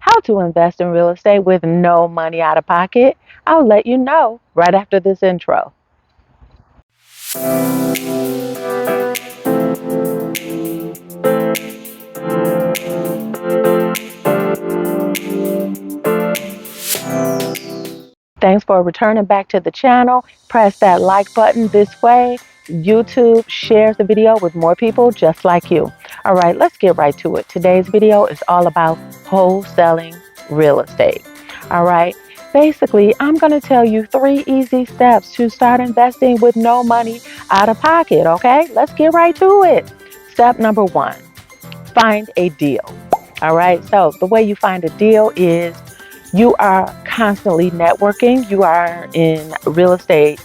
how to invest in real estate with no money out of pocket. I'll let you know right after this intro. Thanks for returning back to the channel. Press that like button. This way, YouTube shares the video with more people just like you. All right, let's get right to it. Today's video is all about wholesaling real estate. All right, basically, I'm going to tell you 3 easy steps to start investing with no money out of pocket. Okay, let's get right to it. Step number 1, find a deal. All right, so the way you find a deal is you are constantly networking. You are in real estate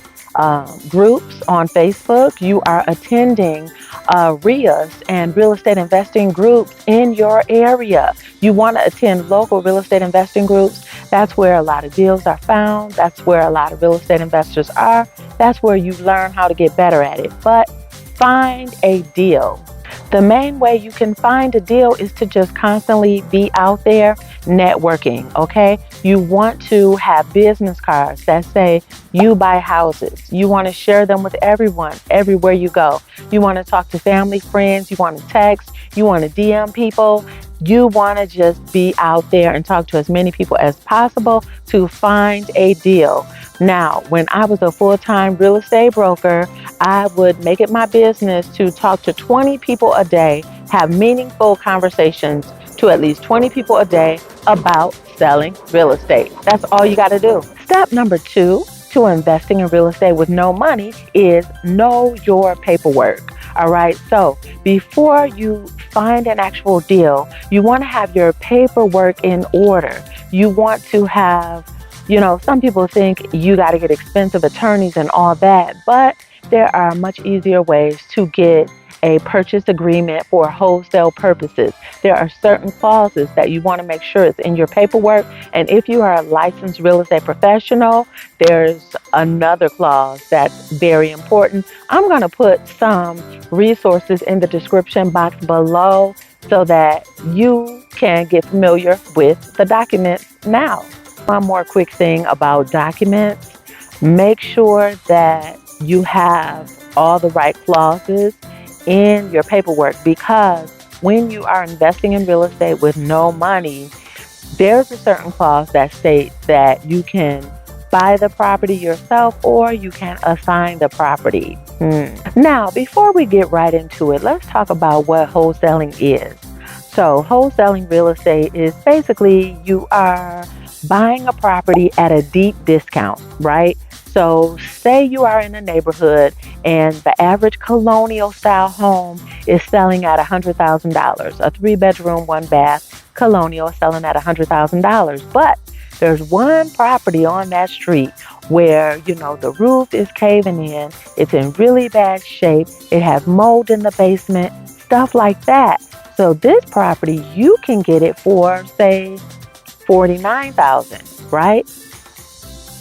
groups on Facebook. You are attending RIAs and real estate investing groups in your area. You want to attend local real estate investing groups. That's where a lot of deals are found. That's where a lot of real estate investors are. That's where you learn how to get better at it. But find a deal. The main way you can find a deal is to just constantly be out there networking, okay? You want to have business cards that say you buy houses. You want to share them with everyone, everywhere you go. You want to talk to family, friends. You want to text. You want to DM people. You want to just be out there and talk to as many people as possible to find a deal. Now, when I was a full-time real estate broker, I would make it my business to talk to 20 people a day, have meaningful conversations to at least 20 people a day about selling real estate. That's all you got to do. Step number 2 to investing in real estate with no money is know your paperwork. All right. So before you find an actual deal, you want to have your paperwork in order. You want to have, some people think you got to get expensive attorneys and all that, but there are much easier ways to get a purchase agreement for wholesale purposes. There are certain clauses that you want to make sure is in your paperwork. And if you are a licensed real estate professional, there's another clause that's very important. I'm going to put some resources in the description box below so that you can get familiar with the documents now. One more quick thing about documents. Make sure that you have all the right clauses in your paperwork, because when you are investing in real estate with no money, there's a certain clause that states that you can buy the property yourself or you can assign the property. Now, before we get right into it, let's talk about what wholesaling is. So wholesaling real estate is basically you are buying a property at a deep discount, right? So say you are in a neighborhood and the average colonial style home is selling at $100,000. A 3-bedroom, 1-bath colonial is selling at $100,000. But there's one property on that street where, the roof is caving in. It's in really bad shape. It has mold in the basement, stuff like that. So this property, you can get it for, say, $49,000, right?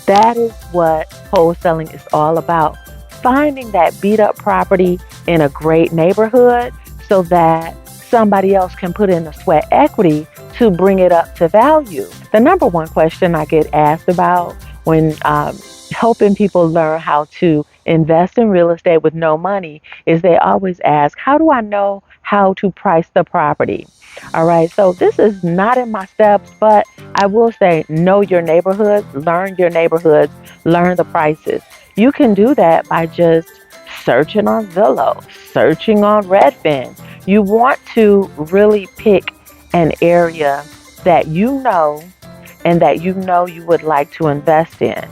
That is what wholesaling is all about. Finding that beat up property in a great neighborhood so that somebody else can put in the sweat equity to bring it up to value. The number one question I get asked about when helping people learn how to invest in real estate with no money is they always ask, how do I know how to price the property? All right, so this is not in my steps, but I will say know your neighborhoods, learn your neighborhoods, learn the prices. You can do that by just searching on Zillow, searching on Redfin. You want to really pick an area that you know and that you would like to invest in.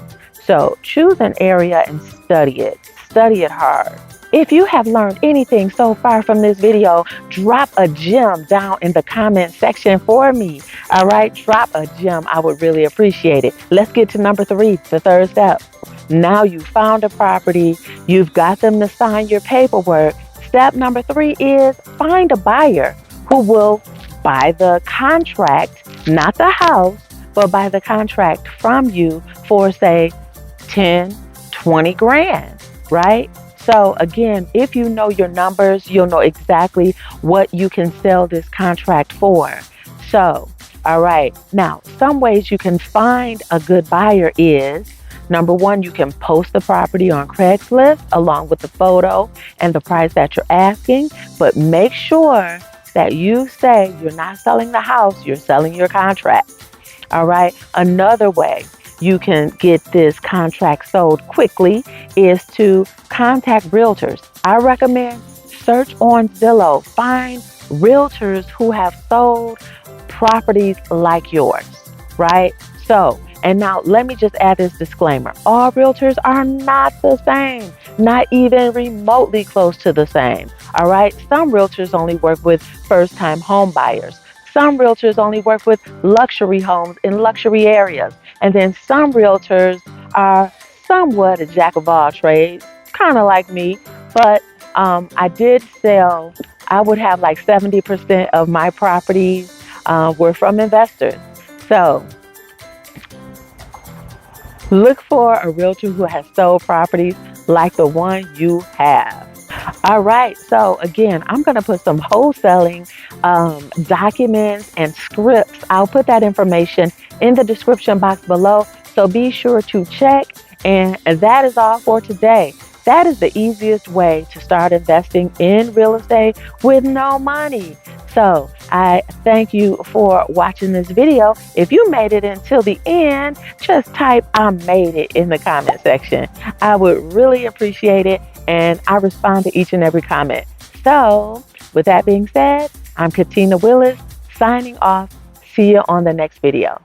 So choose an area and study it hard. If you have learned anything so far from this video, drop a gem down in the comment section for me. All right, drop a gem. I would really appreciate it. Let's get to number 3, the third step. Now you found a property. You've got them to sign your paperwork. Step number 3 is find a buyer who will buy the contract, not the house, but buy the contract from you for, say, 10, 20 grand, right? So again, if you know your numbers, you'll know exactly what you can sell this contract for. So All right. Now, some ways you can find a good buyer is number one, you can post the property on Craigslist along with the photo and the price that you're asking, but make sure that you say you're not selling the house, you're selling your contract. All right. Another way you can get this contract sold quickly is to contact realtors. I recommend search on Zillow, find realtors who have sold properties like yours, right? So, and now let me just add this disclaimer. All realtors are not the same, not even remotely close to the same. All right. Some realtors only work with first time home buyers. Some realtors only work with luxury homes in luxury areas. And then some realtors are somewhat a jack of all trades, kind of like me. But I did sell, I would have like 70% of my properties were from investors. So look for a realtor who has sold properties like the one you have. All right. So again, I'm going to put some wholesaling documents and scripts. I'll put that information in the description box below. So be sure to check. And that is all for today. That is the easiest way to start investing in real estate with no money. So I thank you for watching this video. If you made it until the end, just type "I made it" in the comment section. I would really appreciate it. And I respond to each and every comment. So with that being said, I'm Katina Willis signing off. See you on the next video.